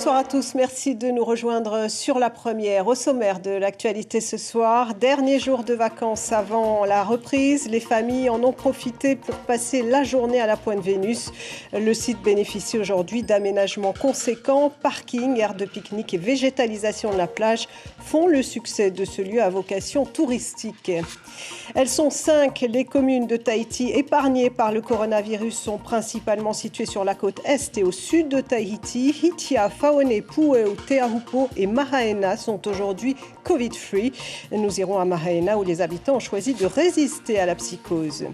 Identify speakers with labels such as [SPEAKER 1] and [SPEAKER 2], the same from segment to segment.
[SPEAKER 1] Bonsoir à tous, merci de nous rejoindre sur la première. Au sommaire de l'actualité ce soir, dernier jour de vacances avant la reprise, les familles en ont profité pour passer la journée à la Pointe-Vénus. Le site bénéficie aujourd'hui d'aménagements conséquents, parking, aires de pique-nique et végétalisation de la plage font le succès de ce lieu à vocation touristique. Elles sont 5, les communes de Tahiti épargnées par le coronavirus sont principalement situées sur la côte est et au sud de Tahiti. Hitia, Faone, Pu'eu, Teahupo et Mahaena sont aujourd'hui Covid-free. Nous irons à Mahaena où les habitants ont choisi de résister à la psychose.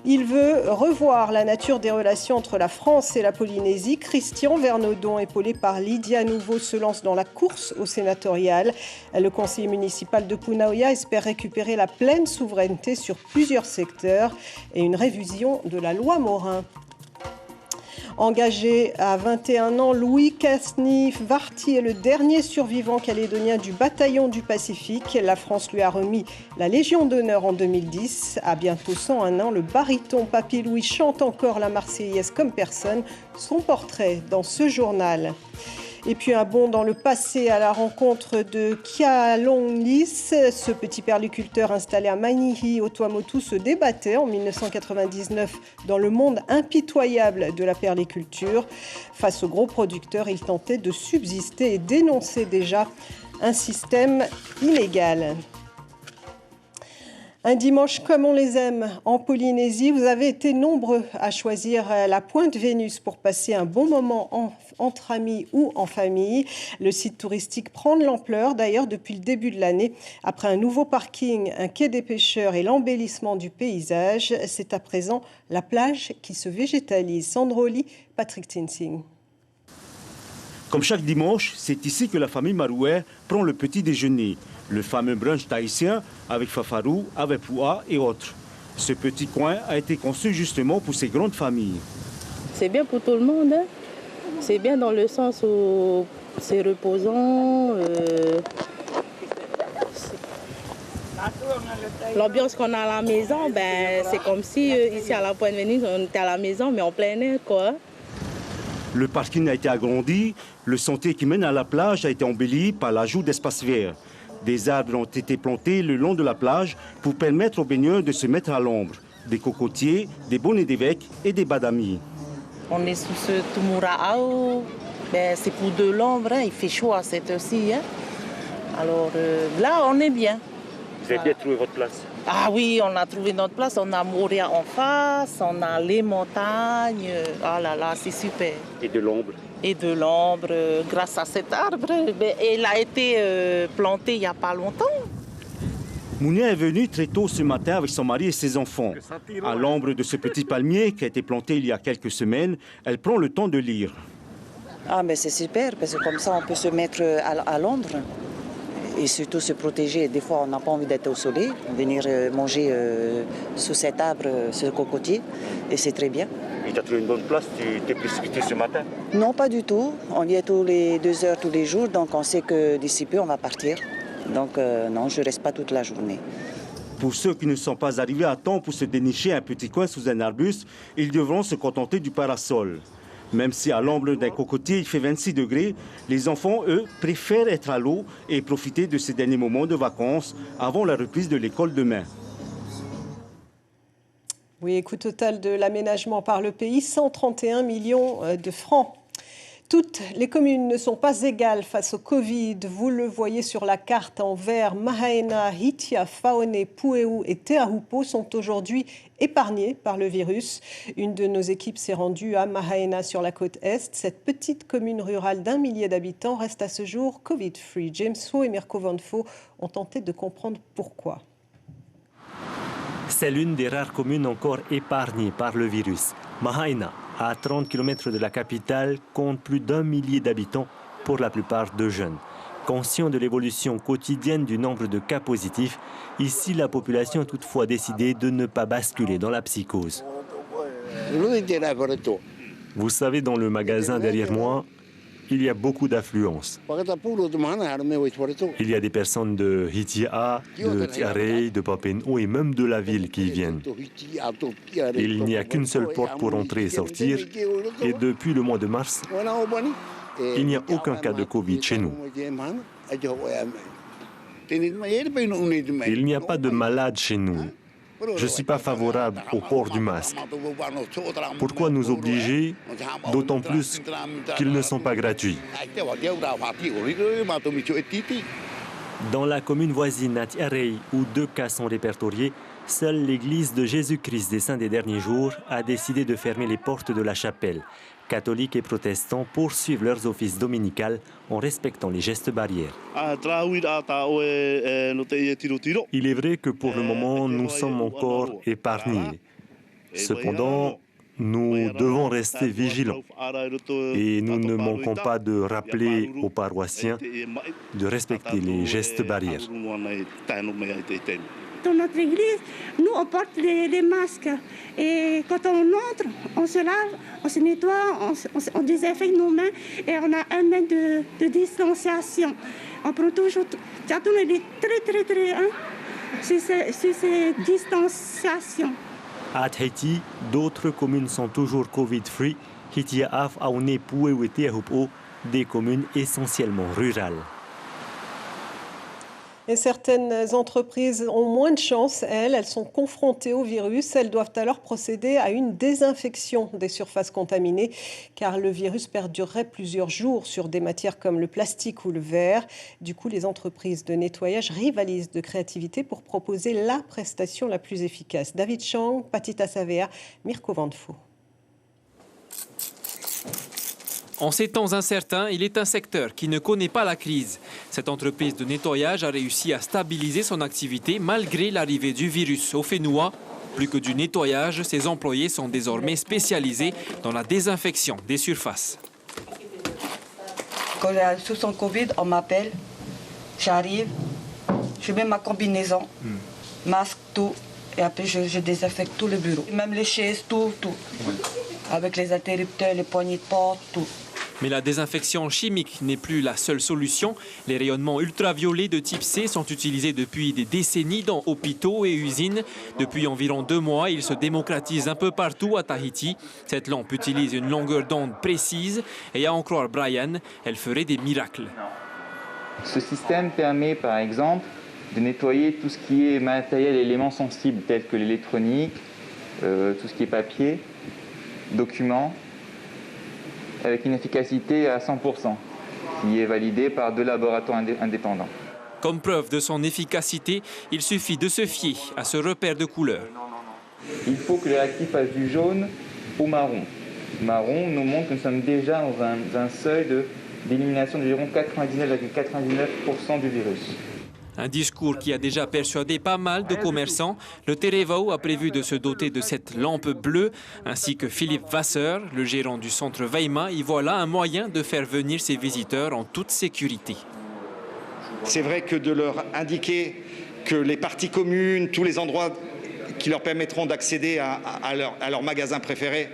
[SPEAKER 1] Il veut revoir la nature des relations entre la France et la Polynésie. Christian Vernodon, épaulé par Lydia Nouveau, se lance dans la course au sénatorial. Le conseiller municipal de Punaoia espère récupérer la pleine souveraineté sur plusieurs secteurs et une révision de la loi Morin. Engagé à 21 ans, Louis Kasnif Varti est le dernier survivant calédonien du bataillon du Pacifique. La France lui a remis la Légion d'honneur en 2010. À bientôt 101 ans, le baryton Papy Louis chante encore la Marseillaise comme personne. Son portrait dans ce journal. Et puis un bond dans le passé à la rencontre de Kialonglis. Ce petit perliculteur installé à Manihi, au Tuamotu, se débattait en 1999 dans le monde impitoyable de la perliculture. Face aux gros producteurs, il tentait de subsister et dénonçait déjà un système illégal. Un dimanche comme on les aime en Polynésie, vous avez été nombreux à choisir la Pointe-Vénus pour passer un bon moment entre amis ou en famille. Le site touristique prend de l'ampleur d'ailleurs depuis le début de l'année. Après un nouveau parking, un quai des pêcheurs et l'embellissement du paysage, c'est à présent la plage qui se végétalise. Sandroli, Patrick Tinsing.
[SPEAKER 2] Comme chaque dimanche, c'est ici que la famille Marouet prend le petit déjeuner. Le fameux brunch tahitien avec fafarou, avepoua et autres. Ce petit coin a été conçu justement pour ces grandes familles.
[SPEAKER 3] C'est bien pour tout le monde. Hein. C'est bien dans le sens où c'est reposant. L'ambiance qu'on a à la maison, c'est comme si ici à la Pointe-Vénus, on était à la maison, mais en plein air, quoi.
[SPEAKER 2] Le parking a été agrandi, le sentier qui mène à la plage a été embelli par l'ajout d'espaces verts. Des arbres ont été plantés le long de la plage pour permettre aux baigneurs de se mettre à l'ombre. Des cocotiers, des bonnets d'évêque et des badamis.
[SPEAKER 3] On est sous ce Tumuraao, c'est pour de l'ombre, hein. Il fait chaud à cette heure-ci. Hein. Alors là, on est bien.
[SPEAKER 2] Vous avez bien trouvé votre place?
[SPEAKER 3] Ah oui, on a trouvé notre place. On a Moria en face, on a les montagnes. Ah là là, c'est super.
[SPEAKER 2] Et de l'ombre?
[SPEAKER 3] Et de l'ombre, grâce à cet arbre. Il a été planté il n'y a pas longtemps.
[SPEAKER 2] Mounia est venue très tôt ce matin avec son mari et ses enfants. À l'ombre de ce petit palmier qui a été planté il y a quelques semaines, elle prend le temps de lire.
[SPEAKER 4] Ah, mais c'est super, parce que comme ça, on peut se mettre à l'ombre. Et surtout se protéger. Des fois, on n'a pas envie d'être au soleil, venir manger sous cet arbre, ce cocotier, et c'est très bien.
[SPEAKER 2] Et tu as trouvé une bonne place, tu t'es précipité ce matin?
[SPEAKER 4] Non, pas du tout. On y est tous les 2 heures tous les jours, donc on sait que d'ici peu, on va partir. Donc non, je ne reste pas toute la journée.
[SPEAKER 2] Pour ceux qui ne sont pas arrivés à temps pour se dénicher un petit coin sous un arbuste, ils devront se contenter du parasol. Même si à l'ombre d'un cocotier, il fait 26 degrés, les enfants, eux, préfèrent être à l'eau et profiter de ces derniers moments de vacances avant la reprise de l'école demain.
[SPEAKER 1] Oui, coût total de l'aménagement par le pays, 131 millions de francs. Toutes les communes ne sont pas égales face au Covid. Vous le voyez sur la carte en vert. Mahaena, Hitia, Faone, Pu'eu et Teahupo sont aujourd'hui épargnés par le virus. Une de nos équipes s'est rendue à Mahaena sur la côte Est. Cette petite commune rurale d'1 millier d'habitants reste à ce jour Covid-free. James Fo et Mirko Van Fo ont tenté de comprendre pourquoi.
[SPEAKER 5] C'est l'une des rares communes encore épargnées par le virus. Mahaena, à 30 km de la capitale, compte plus d'1 millier d'habitants, pour la plupart de jeunes. Conscient de l'évolution quotidienne du nombre de cas positifs, ici la population a toutefois décidé de ne pas basculer dans la psychose. Vous savez, dans le magasin derrière moi, il y a beaucoup d'affluence. Il y a des personnes de Hitia, de Tiarei, de Papenhou et même de la ville qui viennent. Il n'y a qu'une seule porte pour entrer et sortir. Et depuis le mois de mars, Il n'y a aucun cas de Covid chez nous. Il n'y a pas de malades chez nous. Je ne suis pas favorable au port du masque. Pourquoi nous obliger, d'autant plus qu'ils ne sont pas gratuits? Dans la commune voisine Atiarei, où 2 cas sont répertoriés, seule l'église de Jésus-Christ des Saints des Derniers Jours a décidé de fermer les portes de la chapelle. Catholiques et protestants poursuivent leurs offices dominicaux en respectant les gestes barrières. Il est vrai que pour le moment, nous sommes encore épargnés. Cependant, nous devons rester vigilants et nous ne manquons pas de rappeler aux paroissiens de respecter les gestes barrières.
[SPEAKER 6] Dans notre église, nous, on porte les masques. Et quand on entre, on se lave, on se nettoie, on désinfecte nos mains et on a 1 mètre de distanciation. On prend toujours... On est très sur cette distanciation.
[SPEAKER 5] À Tahiti, d'autres communes sont toujours Covid-free. Hitiaaf, Aune, Puewete, Ahupo, des communes essentiellement rurales.
[SPEAKER 1] Et certaines entreprises ont moins de chance, elles sont confrontées au virus. Elles doivent alors procéder à une désinfection des surfaces contaminées, car le virus perdurerait plusieurs jours sur des matières comme le plastique ou le verre. Du coup, les entreprises de nettoyage rivalisent de créativité pour proposer la prestation la plus efficace. David Chang, Patita Savea, Mirko Vandefo.
[SPEAKER 7] En ces temps incertains, il est un secteur qui ne connaît pas la crise. Cette entreprise de nettoyage a réussi à stabiliser son activité malgré l'arrivée du virus au Fénois. Plus que du nettoyage, ses employés sont désormais spécialisés dans la désinfection des surfaces.
[SPEAKER 8] Quand j'ai sous son Covid, on m'appelle, j'arrive, je mets ma combinaison, masque, tout, et après je désinfecte tout le bureau. Même les chaises, tout. Avec les interrupteurs, les poignées de porte, tout.
[SPEAKER 7] Mais la désinfection chimique n'est plus la seule solution. Les rayonnements ultraviolets de type C sont utilisés depuis des décennies dans hôpitaux et usines. Depuis environ 2 mois, ils se démocratisent un peu partout à Tahiti. Cette lampe utilise une longueur d'onde précise et à en croire Brian, elle ferait des miracles.
[SPEAKER 9] Ce système permet par exemple de nettoyer tout ce qui est matériel et éléments sensibles tels que l'électronique, tout ce qui est papier, documents, avec une efficacité à 100%, qui est validée par 2 laboratoires indépendants.
[SPEAKER 7] Comme preuve de son efficacité, il suffit de se fier à ce repère de couleur.
[SPEAKER 9] Il faut que le réactif passe du jaune au marron. Le marron nous montre que nous sommes déjà dans un seuil d'élimination d'environ 99,99% du virus.
[SPEAKER 7] Un discours qui a déjà persuadé pas mal de commerçants. Le Terevao a prévu de se doter de cette lampe bleue, ainsi que Philippe Vasseur, le gérant du centre Weima. Y voilà un moyen de faire venir ses visiteurs en toute sécurité.
[SPEAKER 10] C'est vrai que de leur indiquer que les parties communes, tous les endroits qui leur permettront d'accéder à leur magasin préféré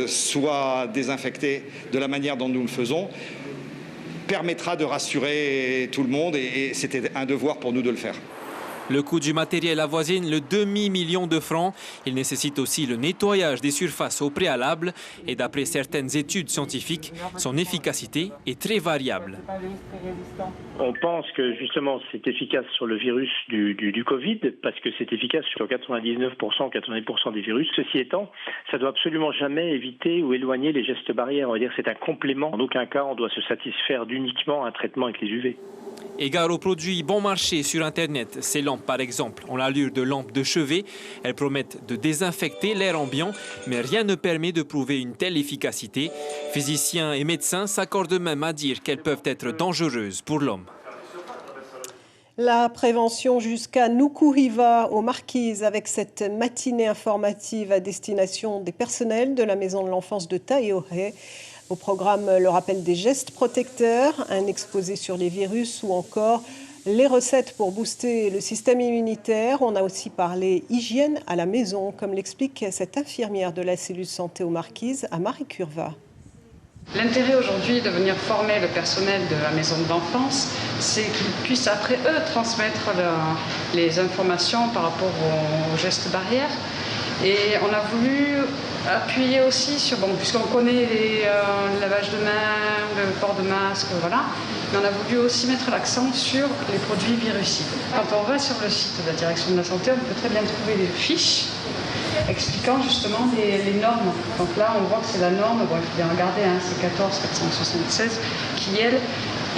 [SPEAKER 10] soient désinfectés de la manière dont nous le faisons, permettra de rassurer tout le monde et c'était un devoir pour nous de le faire.
[SPEAKER 7] Le coût du matériel avoisine le demi-million de francs. Il nécessite aussi le nettoyage des surfaces au préalable et d'après certaines études scientifiques, son efficacité est très variable.
[SPEAKER 11] On pense que justement c'est efficace sur le virus du Covid parce que c'est efficace sur 99%, 90% des virus. Ceci étant, ça ne doit absolument jamais éviter ou éloigner les gestes barrières. On va dire que c'est un complément. En aucun cas, on doit se satisfaire d'uniquement un traitement avec les UV.
[SPEAKER 7] Égard aux produits bon marché sur Internet, ces lampes par exemple ont l'allure de lampes de chevet. Elles promettent de désinfecter l'air ambiant, mais rien ne permet de prouver une telle efficacité. Physiciens et médecins s'accordent même à dire qu'elles peuvent être dangereuses pour l'homme.
[SPEAKER 1] La prévention jusqu'à Nukuhiva aux Marquises avec cette matinée informative à destination des personnels de la maison de l'enfance de Taiohe. Au programme, le rappel des gestes protecteurs, un exposé sur les virus ou encore les recettes pour booster le système immunitaire. On a aussi parlé hygiène à la maison, comme l'explique cette infirmière de la cellule santé aux Marquises à Marie-Curva.
[SPEAKER 12] L'intérêt aujourd'hui de venir former le personnel de la maison de l'enfance, c'est qu'ils puissent après eux transmettre les informations par rapport aux gestes barrières. Et on a voulu appuyer aussi sur, bon, puisqu'on connaît le lavage de mains, le port de masque, voilà, mais on a voulu aussi mettre l'accent sur les produits virucides. Quand on va sur le site de la direction de la santé, on peut très bien trouver des fiches expliquant justement les normes. Donc là, on voit que c'est la norme, bon, il faut bien regarder, hein, c'est 14476, qui, elle,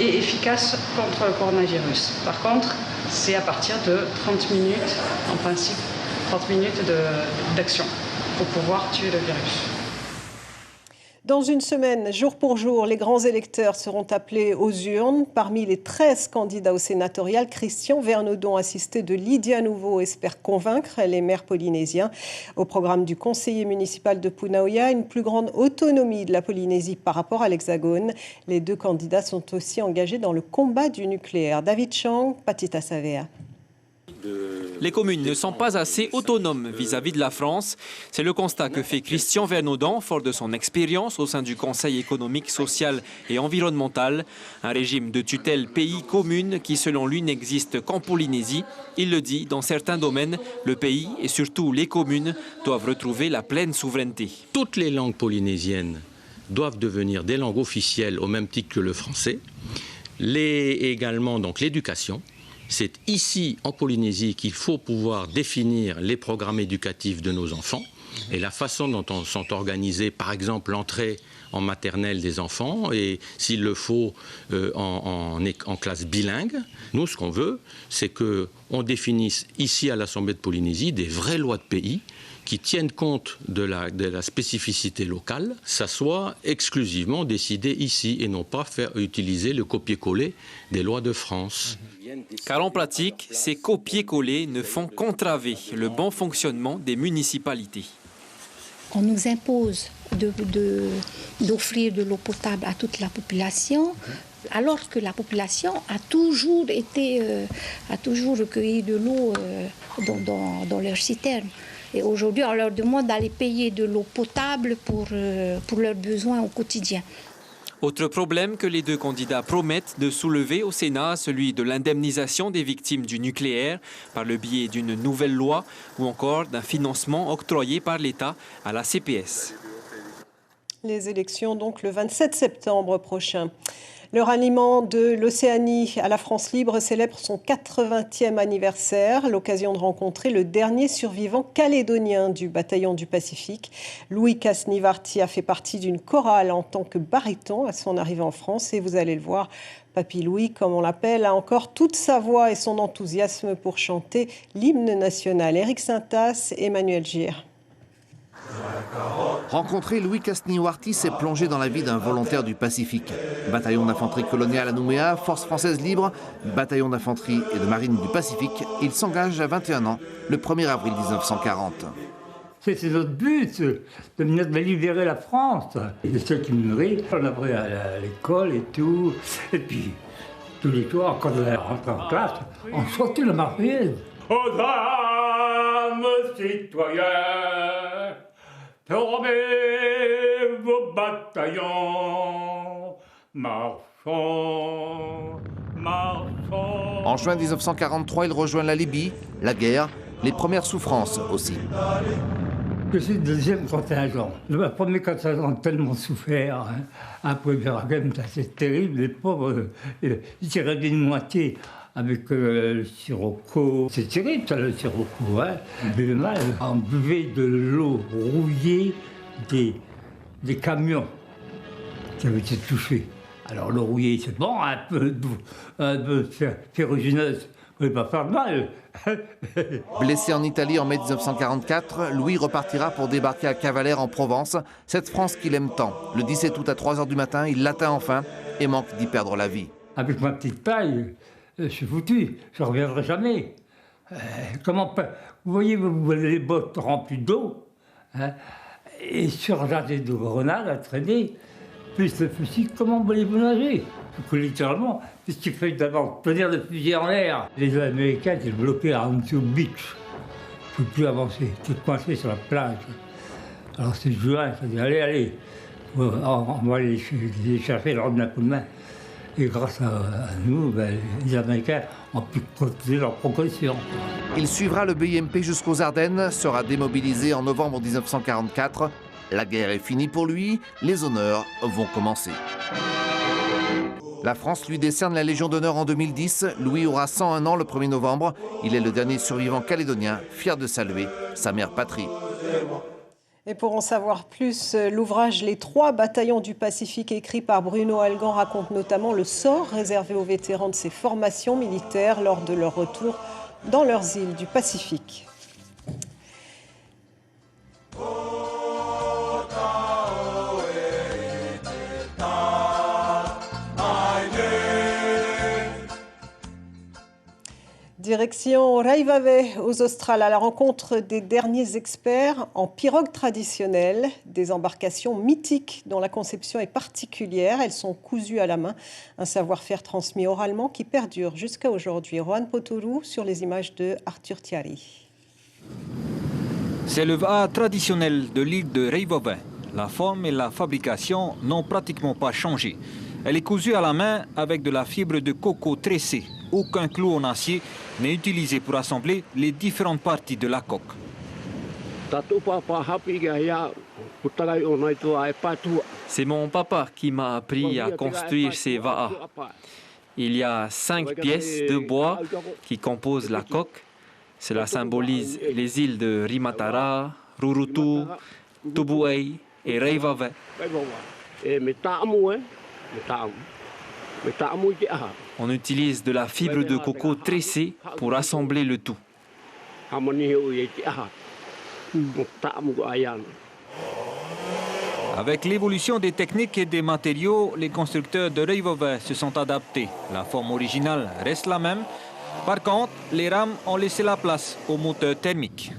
[SPEAKER 12] est efficace contre le coronavirus. Par contre, c'est à partir de 30 minutes, en principe, 30 minutes d'action pour pouvoir tuer le virus.
[SPEAKER 1] Dans une semaine, jour pour jour, les grands électeurs seront appelés aux urnes. Parmi les 13 candidats au sénatorial, Christian Vernodon, assisté de Lydia Nouveau, espère convaincre les maires polynésiens. Au programme du conseiller municipal de Punaoya, une plus grande autonomie de la Polynésie par rapport à l'Hexagone. Les deux candidats sont aussi engagés dans le combat du nucléaire. David Chang, Patita Savea.
[SPEAKER 7] Les communes ne sont pas assez autonomes vis-à-vis de la France. C'est le constat que fait Christian Vernodon, fort de son expérience au sein du Conseil économique, social et environnemental. Un régime de tutelle pays-commune qui, selon lui, n'existe qu'en Polynésie. Il le dit, dans certains domaines, le pays et surtout les communes doivent retrouver la pleine souveraineté.
[SPEAKER 13] Toutes les langues polynésiennes doivent devenir des langues officielles au même titre que le français. Également, donc, l'éducation. C'est ici, en Polynésie, qu'il faut pouvoir définir les programmes éducatifs de nos enfants et la façon dont sont organisées, par exemple, l'entrée en maternelle des enfants et, s'il le faut, en classe bilingue. Nous, ce qu'on veut, c'est qu'on définisse ici, à l'Assemblée de Polynésie, des vraies lois de pays qui tiennent compte de la spécificité locale, ça soit exclusivement décidé ici et non pas faire utiliser le copier-coller des lois de France.
[SPEAKER 7] Car en pratique, ces copier-coller ne font qu'entraver le bon fonctionnement des municipalités.
[SPEAKER 14] On nous impose d'offrir de l'eau potable à toute la population, alors que la population a toujours recueilli de l'eau dans leurs citernes. Et aujourd'hui, on leur demande d'aller payer de l'eau potable pour leurs besoins au quotidien.
[SPEAKER 7] Autre problème que les deux candidats promettent de soulever au Sénat, celui de l'indemnisation des victimes du nucléaire par le biais d'une nouvelle loi ou encore d'un financement octroyé par l'État à la CPS.
[SPEAKER 1] Les élections donc le 27 septembre prochain. Le ralliement de l'Océanie à la France libre célèbre son 80e anniversaire, l'occasion de rencontrer le dernier survivant calédonien du bataillon du Pacifique. Louis Kasnivarti a fait partie d'une chorale en tant que baryton à son arrivée en France et vous allez le voir, Papy Louis, comme on l'appelle, a encore toute sa voix et son enthousiasme pour chanter l'hymne national. Éric Saintas, Emmanuel Gir.
[SPEAKER 15] Rencontrer Louis Kasnivarti, c'est plonger dans la vie d'un volontaire du Pacifique. Bataillon d'infanterie coloniale à Nouméa, force française libre, bataillon d'infanterie et de marine du Pacifique, il s'engage à 21 ans, le 1er avril 1940.
[SPEAKER 16] C'est notre but, de venir libérer la France. Et ceux qui me nourrissent, on a pris à l'école et tout. Et puis, tous les soirs, quand on est rentré en classe, on chantait la Marseillaise. Aux dames citoyens, formez vos bataillons, marchons, marchons.
[SPEAKER 15] En juin 1943, il rejoint la Libye, la guerre, les premières souffrances aussi.
[SPEAKER 16] Je suis le deuxième contingent. Le premier contingent a tellement souffert. Hein. Après Bergen, c'est terrible. Les pauvres, ils tiraient d'une moitié avec le sirocco. C'est terrible, ça, le sirocco. Hein. Le mal, on buvait de l'eau rouillée des camions qui avaient été touchés. Alors l'eau rouillée, c'est bon, un peu ferrugineuse, mais pas faire mal.
[SPEAKER 15] Blessé en Italie en mai 1944, Louis repartira pour débarquer à Cavalère en Provence, cette France qu'il aime tant. Le 17 août à 3h du matin, il l'atteint enfin et manque d'y perdre la vie.
[SPEAKER 16] Avec ma petite taille, je suis foutu, je ne reviendrai jamais. Vous voyez, vous avez les bottes remplies d'eau, hein, et surchargées de grenades à traîner, plus le fusil, comment voulez-vous nager? Littéralement, ce qu'il fait d'abord tenir le fusil en l'air. Les Américains étaient bloqués à Huntsville Beach. Je ne pouvais plus avancer, j'étais coincé sur la plage. Alors c'est juin, ça dit allez, on va aller les chercher, leur donner un coup de main. Et grâce à nous, les Américains ont pu continuer leur progression.
[SPEAKER 15] Il suivra le BIMP jusqu'aux Ardennes, sera démobilisé en novembre 1944. La guerre est finie pour lui, les honneurs vont commencer. La France lui décerne la Légion d'honneur en 2010. Louis aura 101 ans le 1er novembre. Il est le dernier survivant calédonien, fier de saluer sa mère patrie.
[SPEAKER 1] Et pour en savoir plus, l'ouvrage « Les 3 bataillons du Pacifique » écrit par Bruno Algan raconte notamment le sort réservé aux vétérans de ces formations militaires lors de leur retour dans leurs îles du Pacifique. Direction Raivave aux Australes à la rencontre des derniers experts en pirogues traditionnelles, des embarcations mythiques dont la conception est particulière. Elles sont cousues à la main, un savoir-faire transmis oralement qui perdure jusqu'à aujourd'hui. Rohan Potoru sur les images de Arthur Thierry.
[SPEAKER 17] C'est le va'a traditionnel de l'île de Raivave. La forme et la fabrication n'ont pratiquement pas changé. Elle est cousue à la main avec de la fibre de coco tressée. Aucun clou en acier n'est utilisé pour assembler les différentes parties de la coque.
[SPEAKER 7] C'est mon papa qui m'a appris à construire ces va'a. Il y a 5 pièces de bois qui composent la coque. Cela symbolise les îles de Rimatara, Rurutu, Tubuai et Raivave. On utilise de la fibre de coco tressée pour assembler le tout.
[SPEAKER 17] Avec l'évolution des techniques et des matériaux, les constructeurs de Raivave se sont adaptés. La forme originale reste la même. Par contre, les rames ont laissé la place aux moteurs thermiques.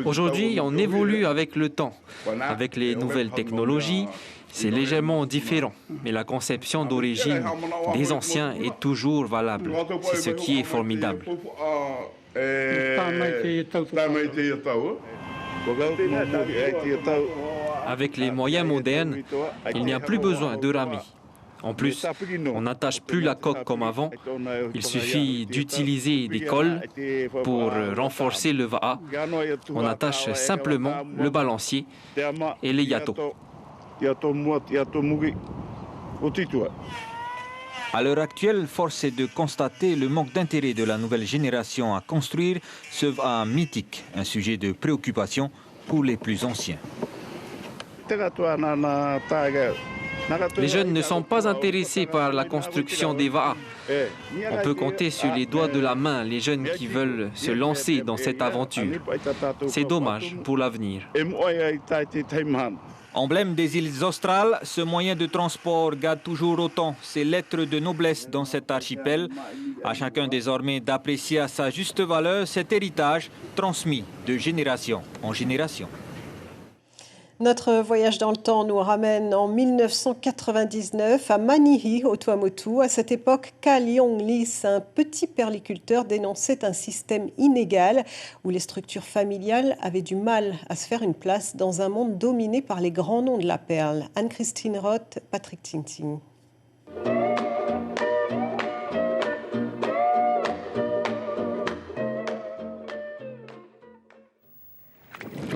[SPEAKER 7] Aujourd'hui, on évolue avec le temps. Avec les nouvelles technologies, c'est légèrement différent. Mais la conception d'origine des anciens est toujours valable. C'est ce qui est formidable. Avec les moyens modernes, il n'y a plus besoin de ramis. En plus, on n'attache plus la coque comme avant. Il suffit d'utiliser des cols pour renforcer le va'a. On attache simplement le balancier et les yatos.
[SPEAKER 17] À l'heure actuelle, force est de constater le manque d'intérêt de la nouvelle génération à construire ce va'a mythique, un sujet de préoccupation pour les plus anciens.
[SPEAKER 7] Les jeunes ne sont pas intéressés par la construction des va'a. On peut compter sur les doigts de la main les jeunes qui veulent se lancer dans cette aventure. C'est dommage pour l'avenir.
[SPEAKER 17] Emblème des îles australes, ce moyen de transport garde toujours autant ses lettres de noblesse dans cet archipel. À chacun désormais d'apprécier à sa juste valeur cet héritage transmis de génération en génération.
[SPEAKER 1] Notre voyage dans le temps nous ramène en 1999 à Manihi, au Tuamotu. À cette époque, Ka Leong Lis, un petit perliculteur, dénonçait un système inégal où les structures familiales avaient du mal à se faire une place dans un monde dominé par les grands noms de la perle. Anne-Christine Roth, Patrick Tinting.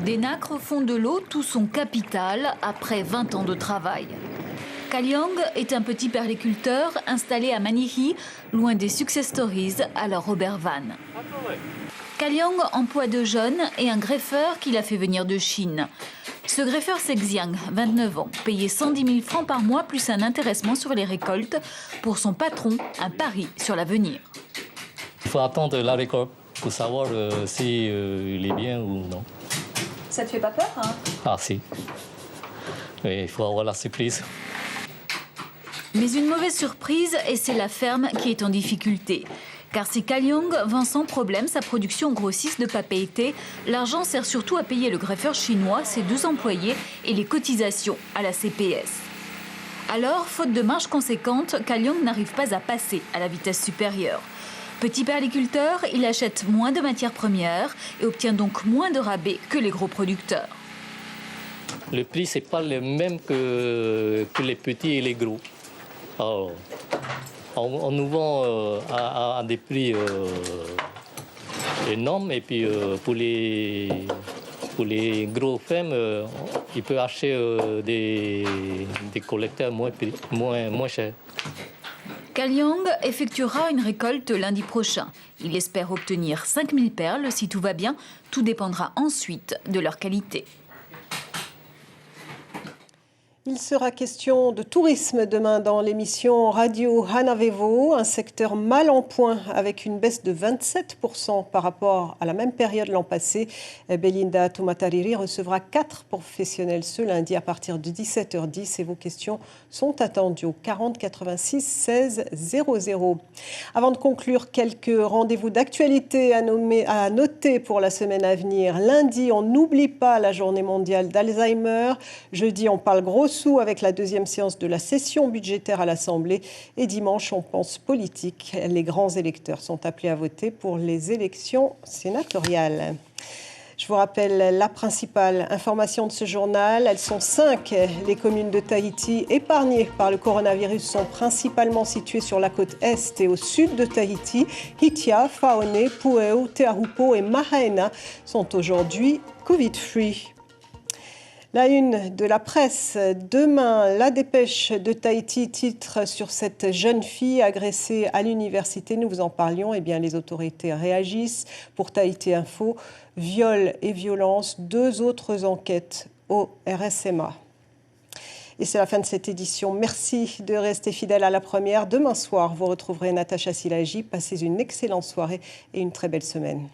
[SPEAKER 18] Des nacres font de l'eau tout son capital après 20 ans de travail. Ka Leong est un petit perliculteur installé à Manihi, loin des success stories à la Robert Van. Ka Leong emploie 2 jeunes et un greffeur qu'il a fait venir de Chine. Ce greffeur, c'est Xiang, 29 ans, payé 110 000 francs par mois plus un intéressement sur les récoltes. Pour son patron, un pari sur l'avenir.
[SPEAKER 19] Il faut attendre la récolte pour savoir si il est bien ou non.
[SPEAKER 18] Ça te fait pas peur, hein?
[SPEAKER 19] Ah si. Oui, il faut avoir la surprise.
[SPEAKER 18] Mais une mauvaise surprise, et c'est la ferme qui est en difficulté. Car si Ka Leong vend sans problème sa production grossiste de papeete, l'argent sert surtout à payer le greffeur chinois, ses 2 employés et les cotisations à la CPS. Alors, faute de marge conséquente, Ka Leong n'arrive pas à passer à la vitesse supérieure. Petit perliculteur, il achète moins de matières premières et obtient donc moins de rabais que les gros producteurs.
[SPEAKER 19] Le prix, ce n'est pas le même que les petits et les gros. Alors, on nous vend à des prix énorme. Et puis pour les gros fermes, ils peuvent acheter des collecteurs moins chers.
[SPEAKER 18] Kalyong effectuera une récolte lundi prochain. Il espère obtenir 5000 perles si tout va bien. Tout dépendra ensuite de leur qualité.
[SPEAKER 1] Il sera question de tourisme demain dans l'émission Radio Hanavevo, un secteur mal en point avec une baisse de 27% par rapport à la même période l'an passé. Belinda Tumatariri recevra 4 professionnels ce lundi à partir de 17h10 et vos questions sont attendues au 40 86 16 00. Avant de conclure, quelques rendez-vous d'actualité à noter pour la semaine à venir. Lundi, on n'oublie pas la journée mondiale d'Alzheimer. Jeudi, on parle gros sous avec la deuxième séance de la session budgétaire à l'Assemblée. Et dimanche, on pense politique. Les grands électeurs sont appelés à voter pour les élections sénatoriales. Je vous rappelle la principale information de ce journal. Elles sont 5. Les communes de Tahiti épargnées par le coronavirus sont principalement situées sur la côte est et au sud de Tahiti. Hitia, Faone, Pueo, Teahupo et Mahaena sont aujourd'hui Covid-free. La une de la presse, demain, la dépêche de Tahiti titre sur cette jeune fille agressée à l'université. Nous vous en parlions, eh bien les autorités réagissent. Pour Tahiti Info, viol et violence, 2 autres enquêtes au RSMA. Et c'est la fin de cette édition. Merci de rester fidèle à la première. Demain soir, vous retrouverez Natacha Silagi. Passez une excellente soirée et une très belle semaine.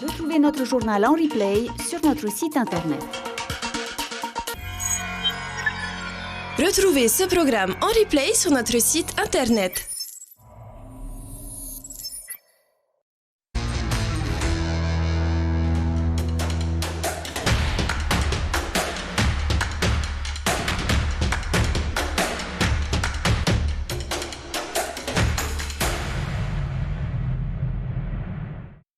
[SPEAKER 20] Retrouvez notre journal en replay sur notre site internet.
[SPEAKER 21] Retrouvez ce programme en replay sur notre site internet.